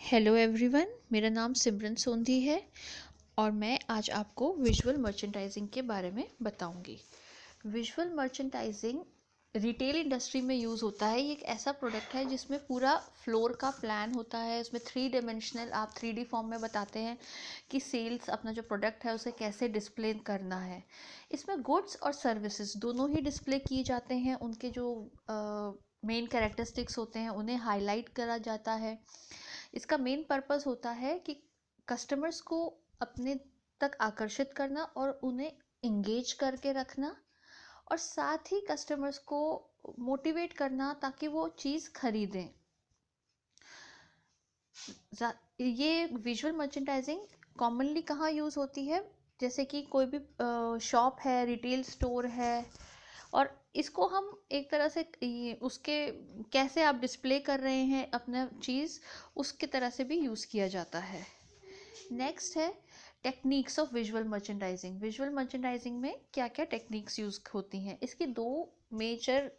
Hello everyone, मेरा नाम सिमरन सोंधी है और मैं आज आपको विजुअल मर्चेंडाइजिंग के बारे में बताऊंगी। विजुअल मर्चेंडाइजिंग रिटेल इंडस्ट्री में यूज़ होता है। ये एक ऐसा प्रोडक्ट है जिसमें पूरा फ्लोर का प्लान होता है। उसमें 3 डायमेंशनल आप 3D फॉर्म में बताते हैं कि सेल्स अपना जो प्रोडक्ट है उसे कैसे डिस्प्ले करना है। इसमें गुड्स और सर्विसेज दोनों ही डिस्प्ले किए जाते हैं। उनके जो मेन कैरेक्टरिस्टिक्स होते हैं उन्हें हाईलाइट करा जाता है। इसका मेन पर्पस होता है कि कस्टमर्स को अपने तक आकर्षित करना और उन्हें इंगेज करके रखना, और साथ ही कस्टमर्स को मोटिवेट करना ताकि वो चीज़ खरीदें। ये विजुअल मर्चेंडाइजिंग कॉमनली कहाँ यूज़ होती है? जैसे कि कोई भी शॉप है, रिटेल स्टोर है, और इसको हम एक तरह से उसके कैसे आप डिस्प्ले कर रहे हैं अपना चीज़, उसकी तरह से भी यूज़ किया जाता है। नेक्स्ट है techniques of visual merchandising. Visual merchandising में क्या क्या टेक्निक्स यूज़ होती हैं? इसकी दो मेजर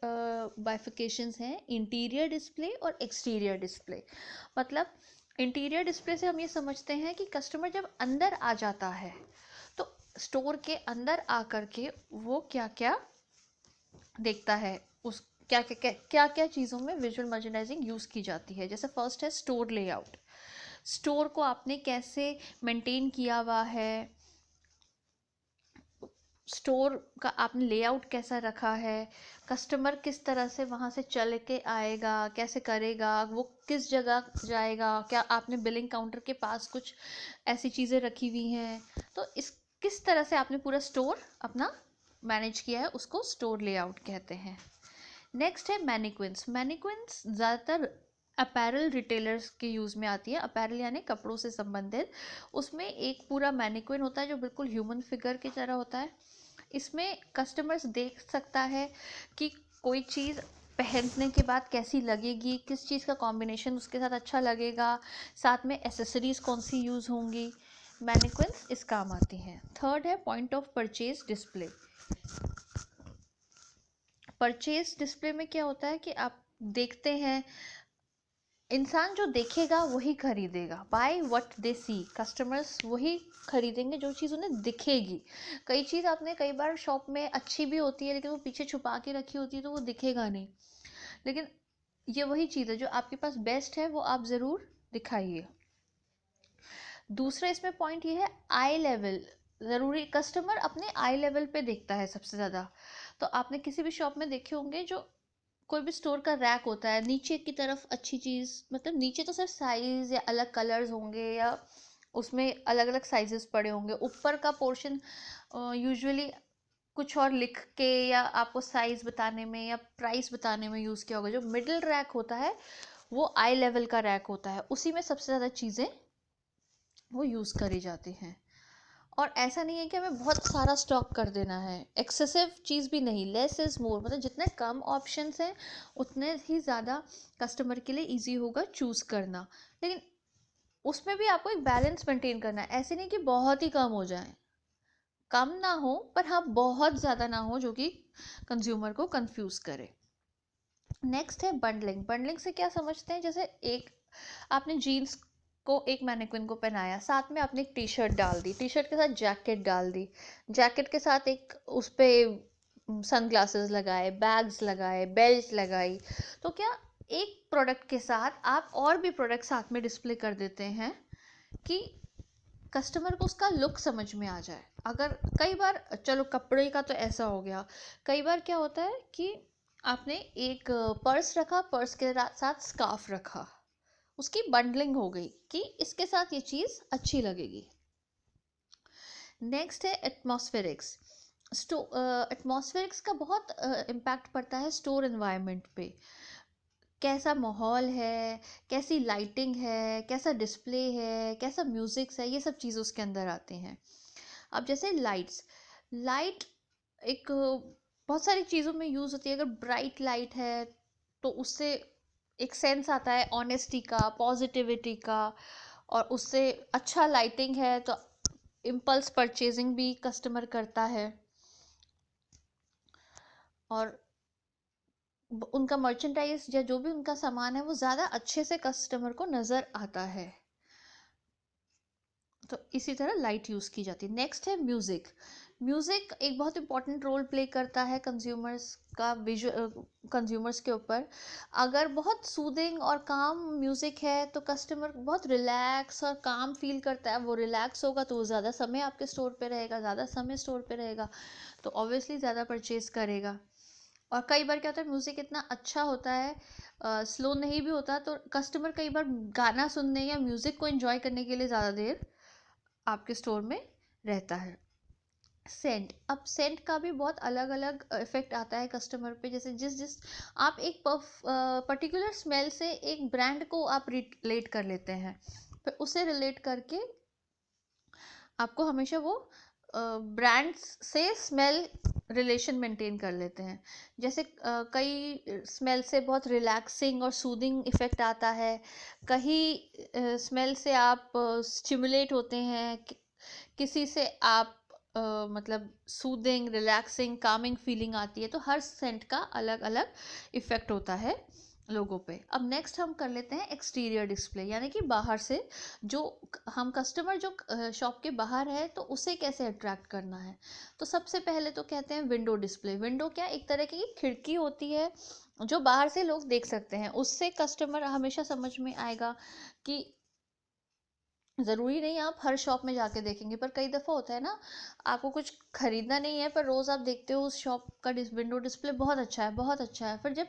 बाइफिकेशंस हैं, इंटीरियर डिस्प्ले और एक्सटीरियर डिस्प्ले। मतलब इंटीरियर डिस्प्ले से हम ये समझते हैं कि कस्टमर जब अंदर आ जाता है तो स्टोर के अंदर आकर के वो क्या क्या देखता है, उस क्या क्या चीज़ों में विजुअल मर्चेंडाइजिंग यूज़ की जाती है। जैसे फर्स्ट है स्टोर लेआउट। स्टोर को आपने कैसे मेंटेन किया हुआ है, स्टोर का आपने लेआउट कैसा रखा है, कस्टमर किस तरह से वहाँ से चल के आएगा, कैसे करेगा, वो किस जगह जाएगा, क्या आपने बिलिंग काउंटर के पास कुछ ऐसी चीज़ें रखी हुई हैं। तो इस किस तरह से आपने पूरा स्टोर अपना मैनेज किया है, उसको स्टोर लेआउट कहते हैं। नेक्स्ट है मैनिक्विन्स। मैनिक्विन्स ज़्यादातर अपैरल रिटेलर्स के यूज़ में आती है। अपैरल यानी कपड़ों से संबंधित। उसमें एक पूरा मैनिक्विन होता है जो बिल्कुल ह्यूमन फिगर की तरह होता है। इसमें कस्टमर्स देख सकता है कि कोई चीज़ पहनने के बाद कैसी लगेगी, किस चीज़ का कॉम्बिनेशन उसके साथ अच्छा लगेगा, साथ में एसेसरीज कौन सी यूज़ होंगी। मैनिक्विन्स इस काम आती हैं। थर्ड है point of purchase display. Purchase display में क्या होता है कि आप देखते हैं, इंसान जो देखेगा वही खरीदेगा। By what they see, customers वही खरीदेंगे जो चीज़ उन्हें दिखेगी। कई चीज़ आपने कई बार शॉप में अच्छी भी होती है लेकिन वो पीछे छुपा के रखी होती है तो वो दिखेगा नहीं, लेकिन ये वही चीज़ है जो आपके पास बेस्ट है वो आप ज़रूर दिखाइए। दूसरा इसमें पॉइंट ये है आई लेवल। ज़रूरी कस्टमर अपने आई लेवल पे देखता है सबसे ज़्यादा। तो आपने किसी भी शॉप में देखे होंगे, जो कोई भी स्टोर का रैक होता है, नीचे की तरफ अच्छी चीज़, मतलब नीचे तो सिर्फ साइज़ या अलग कलर्स होंगे या उसमें अलग अलग साइजेस पड़े होंगे। ऊपर का पोर्शन यूजुअली कुछ और लिख के या आपको साइज़ बताने में या प्राइस बताने में यूज़ किया होगा। जो मिडिल रैक होता है वो आई लेवल का रैक होता है, उसी में सबसे ज़्यादा चीज़ें वो यूज़ करी जाती हैं। और ऐसा नहीं है कि हमें बहुत सारा स्टॉक कर देना है, एक्सेसिव चीज़ भी नहीं, लेस इज़ मोर। मतलब जितने कम ऑप्शंस हैं उतने ही ज़्यादा कस्टमर के लिए इजी होगा चूज़ करना। लेकिन उसमें भी आपको एक बैलेंस मेंटेन करना है। ऐसे नहीं कि बहुत ही कम हो जाए, कम ना हो पर हाँ बहुत ज़्यादा ना हो जो कि कंज्यूमर को कंफ्यूज करे। नेक्स्ट है बंडलिंग। बंडलिंग से क्या समझते हैं? जैसे एक आपने जीन्स को एक मैनिक्विन को पहनाया, साथ में आपने एक टी शर्ट डाल दी, टी शर्ट के साथ जैकेट डाल दी, जैकेट के साथ एक उस पर सन ग्लासेस लगाए, बैग्स लगाए, बेल्ट लगाई। तो क्या एक प्रोडक्ट के साथ आप और भी प्रोडक्ट साथ में डिस्प्ले कर देते हैं कि कस्टमर को उसका लुक समझ में आ जाए। अगर कई बार, चलो कपड़े का तो ऐसा हो गया, कई बार क्या होता है कि आपने एक पर्स रखा, पर्स के साथ स्कार्फ रखा, उसकी बंडलिंग हो गई कि इसके साथ ये चीज़ अच्छी लगेगी। नेक्स्ट है एटमॉस्फेरिक्स। एटमॉस्फेरिक्स का बहुत इम्पैक्ट पड़ता है स्टोर एनवायरनमेंट पे। कैसा माहौल है, कैसी लाइटिंग है, कैसा डिस्प्ले है, कैसा म्यूज़िक है, ये सब चीज़ उसके अंदर आते हैं। अब जैसे लाइट्स, लाइट एक बहुत सारी चीज़ों में यूज़ होती है। अगर ब्राइट लाइट है तो उससे एक सेंस आता है ऑनेस्टी का, पॉजिटिविटी का, और उससे अच्छा लाइटिंग है तो इम्पल्स परचेजिंग भी कस्टमर करता है। और उनका मर्चेंडाइज या जो भी उनका सामान है वो ज़्यादा अच्छे से कस्टमर को नज़र आता है। तो इसी तरह लाइट यूज़ की जाती है। नेक्स्ट है म्यूज़िक। म्यूज़िक एक बहुत इंपॉर्टेंट रोल प्ले करता है कंज्यूमर्स के ऊपर। अगर बहुत सूदिंग और काम म्यूज़िक है तो कस्टमर बहुत रिलैक्स और काम फील करता है। वो रिलैक्स होगा तो वो ज़्यादा समय आपके स्टोर पे रहेगा, ज़्यादा समय स्टोर पे रहेगा, तो ऑब्वियसली ज़्यादा परचेज करेगा। और कई बार क्या होता है, म्यूज़िक इतना अच्छा होता है, स्लो नहीं भी होता, तो कस्टमर कई बार गाना सुनने या म्यूज़िक को एंजॉय करने के लिए ज़्यादा देर आपके स्टोर में रहता है। सेंट, अब सेंट का भी बहुत अलग अलग इफेक्ट आता है कस्टमर पे। जैसे जिस जिस आप एक पर्टिकुलर स्मेल से एक ब्रांड को आप रिलेट कर लेते हैं, फिर उसे रिलेट करके आपको हमेशा वो ब्रांड्स से स्मेल रिलेशन मेंटेन कर लेते हैं। जैसे कई स्मेल से बहुत रिलैक्सिंग और सूदिंग इफ़ेक्ट आता है, कहीं स्मेल से आप स्टिमुलेट होते हैं, किसी से आप मतलब सूदिंग, रिलैक्सिंग, कामिंग फीलिंग आती है। तो हर सेंट का अलग अलग इफ़ेक्ट होता है लोगों पे। अब नेक्स्ट हम कर लेते हैं एक्सटीरियर डिस्प्ले, यानी कि बाहर से जो हम कस्टमर जो शॉप के बाहर है तो उसे कैसे अट्रैक्ट करना है। तो सबसे पहले तो कहते हैं विंडो डिस्प्ले। विंडो क्या, एक तरह की खिड़की होती है जो बाहर से लोग देख सकते हैं। उससे कस्टमर हमेशा समझ में आएगा कि ज़रूरी नहीं आप हर शॉप में जाके देखेंगे, पर कई दफ़ा होता है ना, आपको कुछ ख़रीदना नहीं है पर रोज़ आप देखते हो उस शॉप का विंडो डिस्प्ले बहुत अच्छा है, बहुत अच्छा है। फिर जब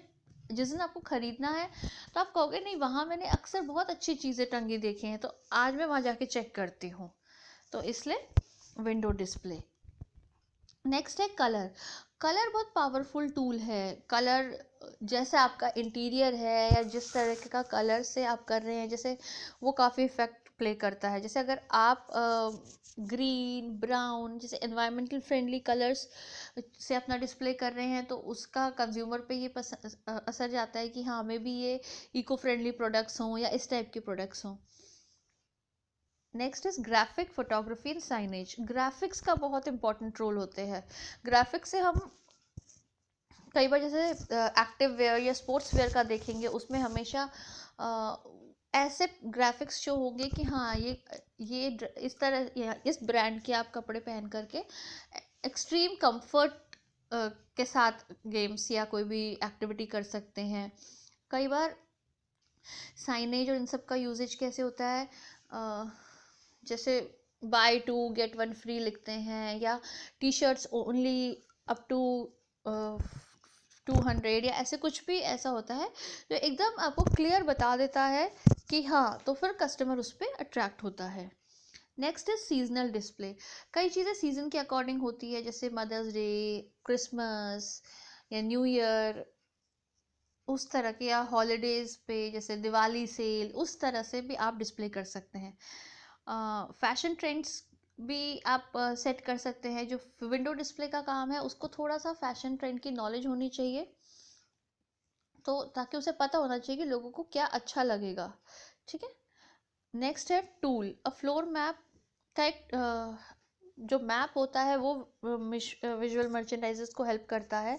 जिस दिन आपको ख़रीदना है तो आप कहोगे नहीं, वहाँ मैंने अक्सर बहुत अच्छी चीज़ें टंगी देखी हैं, तो आज मैं वहाँ जाके चेक करती हूँ। तो इसलिए विंडो डिस्प्ले। नेक्स्ट है कलर। कलर बहुत पावरफुल टूल है। कलर जैसे आपका इंटीरियर है या जिस तरह का कलर से आप कर रहे हैं, जैसे वो काफ़ी इफेक्ट प्ले करता है। जैसे अगर आप ग्रीन, ब्राउन जैसे एनवायरमेंटल फ्रेंडली कलर्स से अपना डिस्प्ले कर रहे हैं तो उसका कंज्यूमर पे ये असर जाता है कि हाँ, हमें भी ये इको फ्रेंडली प्रोडक्ट्स हों या इस टाइप के प्रोडक्ट्स हों। Next is graphic photography and signage. Graphics का बहुत इंपॉर्टेंट रोल होते हैं। ग्राफिक्स से हम कई बार जैसे एक्टिव वेयर या स्पोर्ट्स वेयर का देखेंगे, उसमें हमेशा ऐसे ग्राफिक्स शो होंगे कि हाँ, ये इस तरह इस ब्रांड के आप कपड़े पहन करके एक्सट्रीम कंफर्ट के साथ गेम्स या कोई भी एक्टिविटी कर सकते हैं। कई बार साइनेज और इन सब का यूजेज कैसे होता है, जैसे buy two get one free लिखते हैं, या T shirts only up to 200 या ऐसे कुछ भी ऐसा होता है जो एकदम आपको क्लियर बता देता है कि हाँ, तो फिर कस्टमर उस पर अट्रैक्ट होता है। Next is seasonal display. कई चीज़ें सीजन के अकॉर्डिंग होती है, जैसे मदर्स डे, क्रिसमस या न्यू ईयर, उस तरह के, या हॉलीडेज़ पे जैसे दिवाली सेल, उस तरह से भी आप डिस्प्ले कर सकते हैं। फैशन ट्रेंड्स भी आप सेट कर सकते हैं। जो विंडो डिस्प्ले का काम है उसको थोड़ा सा फैशन ट्रेंड की नॉलेज होनी चाहिए, तो ताकि उसे पता होना चाहिए कि लोगों को क्या अच्छा लगेगा। ठीक है। नेक्स्ट है टूल। अ फ्लोर मैप का एक जो मैप होता है वो विजुअल मर्चेंडाइजर्स को हेल्प करता है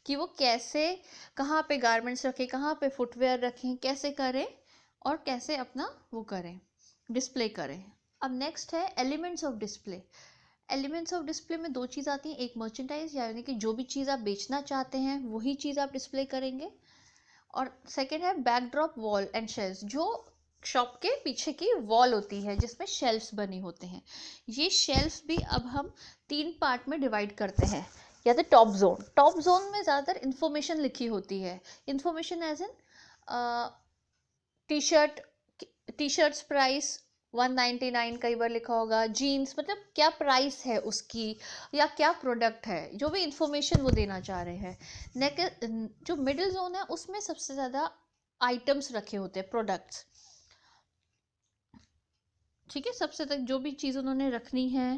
कि वो कैसे, कहाँ पे गारमेंट्स रखें, कहाँ पे फुटवेयर रखें, कैसे करें और कैसे अपना वो करें, डिस्प्ले करें। अब नेक्स्ट है elements of display. Elements of display में दो चीज़ आती हैं, एक मर्चेंडाइज यानी कि जो भी चीज़ आप बेचना चाहते हैं वही चीज़ आप डिस्प्ले करेंगे, और सेकेंड है बैकड्रॉप, वॉल एंड शेल्फ्स। जो शॉप के पीछे की वॉल होती है जिसमें शेल्फ्स बने होते हैं, ये शेल्फ्स भी अब हम 3 पार्ट में डिवाइड करते हैं। या तो टॉप जोन में ज़्यादातर इंफॉर्मेशन लिखी होती है। Information as in T shirt, T shirts price 199 कई बार लिखा होगा, जीन्स मतलब क्या प्राइस है उसकी या क्या प्रोडक्ट है, जो भी इंफॉर्मेशन वो देना चाह रहे हैं। जो मिडिल जोन है उसमें सबसे ज़्यादा आइटम्स रखे होते हैं, प्रोडक्ट्स। ठीक है, सबसे तक जो भी चीज़ उन्होंने रखनी है।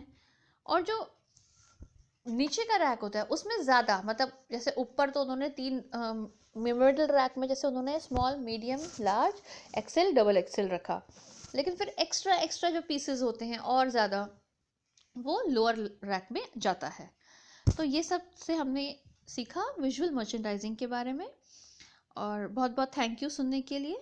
और जो नीचे का रैक होता है उसमें ज़्यादा, मतलब जैसे ऊपर तो उन्होंने 3 मिडिल रैक में जैसे उन्होंने small, medium, large, XL, double XL रखा, लेकिन फिर एक्स्ट्रा एक्स्ट्रा जो पीसेस होते हैं और ज़्यादा, वो लोअर रैक में जाता है। तो ये सब से हमने सीखा विजुअल मर्चेंडाइजिंग के बारे में। और बहुत बहुत थैंक यू सुनने के लिए।